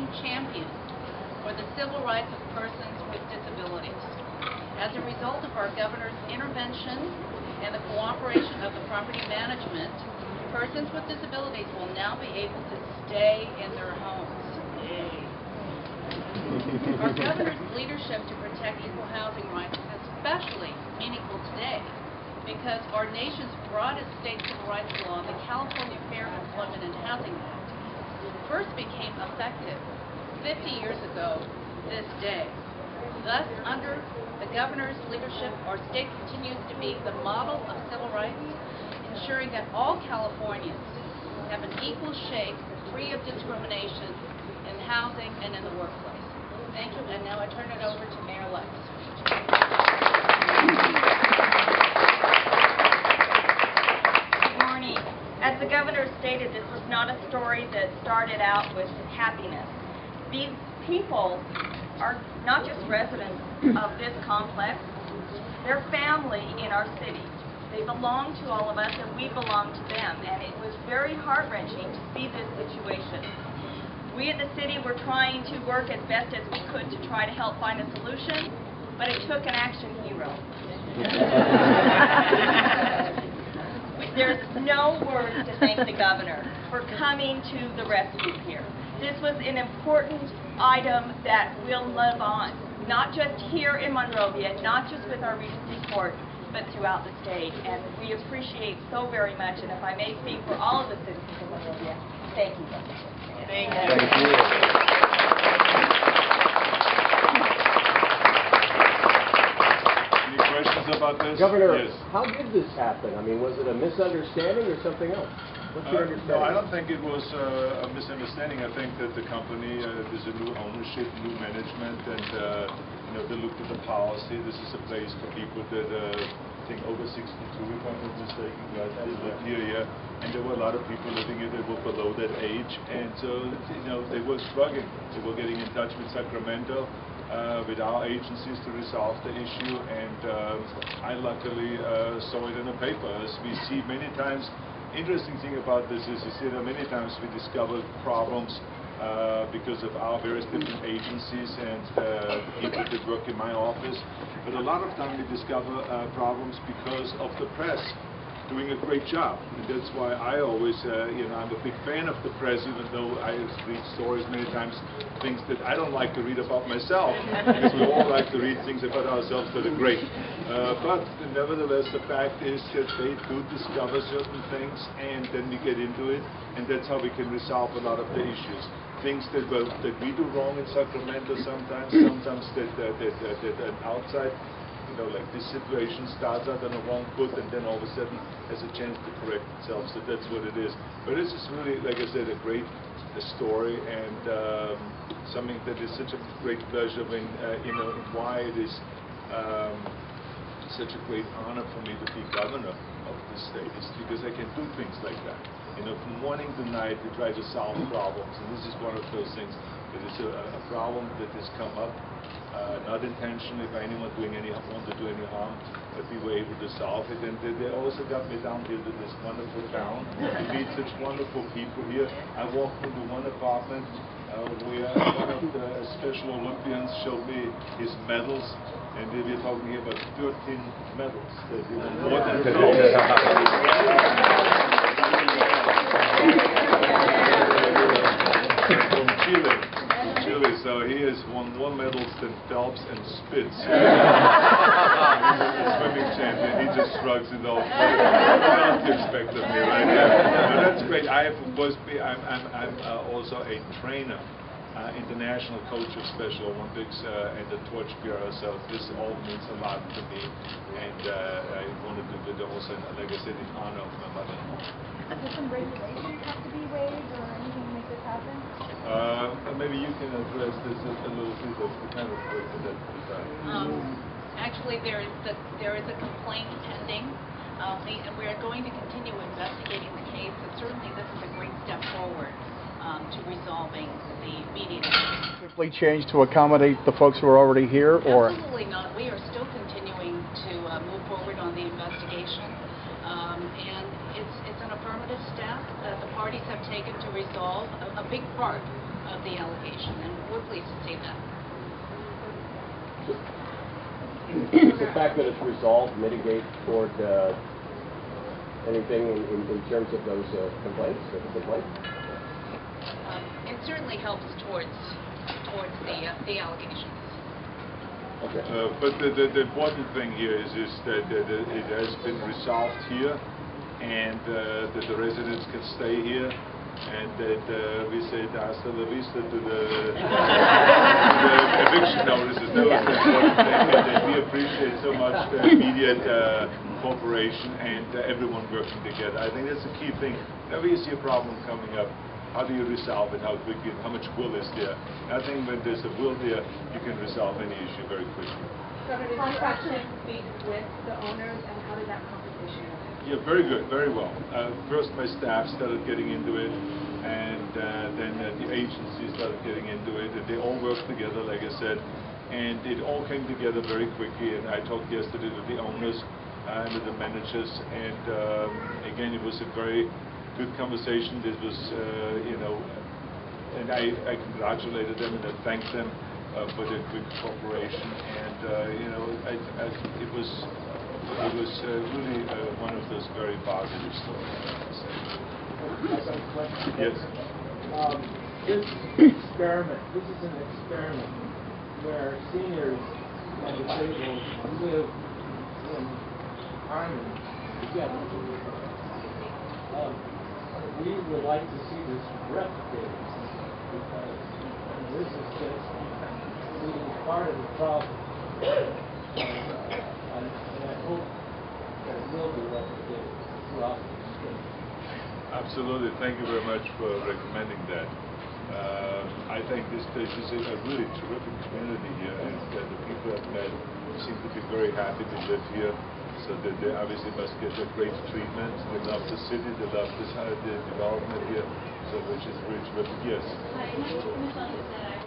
leading champion for the civil rights of persons with disabilities. As a result of our governor's intervention and the cooperation of the property management, persons with disabilities will now be able to stay in their homes. Yay. Our governor's leadership to protect equal housing rights is especially meaningful today because our nation's broadest state civil rights law, the California Fair Employment and Housing Act, first became effective 50 years ago this day. Thus, under the governor's leadership, our state continues to be the model of civil rights, ensuring that all Californians have an equal shake, free of discrimination in housing and in the workplace. Thank you, and now I turn it over to Mayor Lex. Good morning. As the governor stated, this was not a story that started out with happiness. These people are not just residents of this complex, they're family in our city. They belong to all of us and we belong to them, and it was very heart-wrenching to see this situation. We at the city were trying to work as best as we could to try to help find a solution, but it took an action hero. There's no words to thank the governor for coming to the rescue here. This was an important item that will live on, not just here in Monrovia, not just with our Regency Court, but throughout the state. And we appreciate so very much, and if I may speak for all of the citizens of Monrovia, thank you. Thank you. Thank you. Any questions about this? Governor, yes. How did this happen? I mean, was it a misunderstanding or something else? What's your understanding? No, I don't think it was a misunderstanding. I think that the company, there's a new ownership, new management, and they looked at the policy. This is a place for people that I think over 62, if I'm not mistaken, right? They live here, yeah. And there were a lot of people living here that were below that age, and so they were struggling. They were getting in touch with Sacramento, with our agencies to resolve the issue, and I luckily saw it in the paper. As we see many times. Interesting thing about this is, you see that many times we discover problems because of our various different agencies and the people that work in my office. But a lot of time we discover problems because of the press doing a great job. And that's why I always, I'm a big fan of the press, even though I read stories many times, things that I don't like to read about myself, because we all like to read things about ourselves that are great. But nevertheless, the fact is that they do discover certain things, and then we get into it, and that's how we can resolve a lot of the issues. Things that we do wrong in Sacramento sometimes that outside, like this situation starts out on a wrong foot and then all of a sudden has a chance to correct itself. So that's what it is. But this is really, like I said, a great story, and something that is such a great pleasure when, why it is such a great honor for me to be governor of the state is because I can do things like that. From morning to night we try to solve problems, and this is one of those things. It is a problem that has come up, not intentionally by anyone want to do any harm, but we were able to solve it. And they also got me down here to this wonderful town to meet such wonderful people here. I walked into one apartment where one of the Special Olympians showed me his medals, and we were talking here about 13 medals that he won more than from Chile. So he has won more medals than Phelps and Spitz. He's a swimming champion. He just shrugs it off. What else do you expect of me, right? But that's great. I'm also a trainer, international coach of Special Olympics and the torchbearer. So this all means a lot to me, and I wanted to do it also, like I said, in honor of my mother-in-law. Does some regulations have to be waived or anything to make this happen? Maybe you can address this a little bit of the kind of person that Actually, there is a complaint pending, and we are going to continue investigating the case. And certainly, this is a great step forward to resolving the media. Strictly changed to accommodate the folks who are already here, or? Absolutely not. We are still continuing to move forward on the investigation. And it's an affirmative step that the parties have taken to resolve a big part of the allegation, and we're pleased to see that. Does the fact that it's resolved mitigate toward anything in terms of those complaints? It certainly helps towards the allegations. Okay. But the important thing here is that it has been resolved here, and that the residents can stay here, and that we say hasta la vista to the eviction notices. That was the important thing, and that we appreciate so much the immediate cooperation and everyone working together. I think that's the key thing. Whenever you see a problem coming up, how do you resolve it, how quickly, and how much will is there? And I think when there's a will there, you can resolve any issue very quickly. Governor, did you actually speak with the owners, and how did that conversation go? Yeah, very good, very well. First, my staff started getting into it, and then the agency started getting into it, and they all worked together, like I said, and it all came together very quickly. And I talked yesterday to the owners and to the managers, and again, it was a very good conversation. This was, and I congratulated them and I thanked them for their quick cooperation. And it was really one of those very positive stories, I have to say. Yes. This experiment, this is an experiment where seniors and disabled live in harmony together. We would like to see this replicated, because this is just part of the problem. And I hope that it will be replicated throughout the state. Absolutely. Thank you very much for recommending that. I think this is a really terrific community here, and the people I've met seem to be very happy to live here. So that they obviously must get a great treatment. They love the city, they love the development here, so which is really terrific. Yes. Hi, my name is Michelle Houston.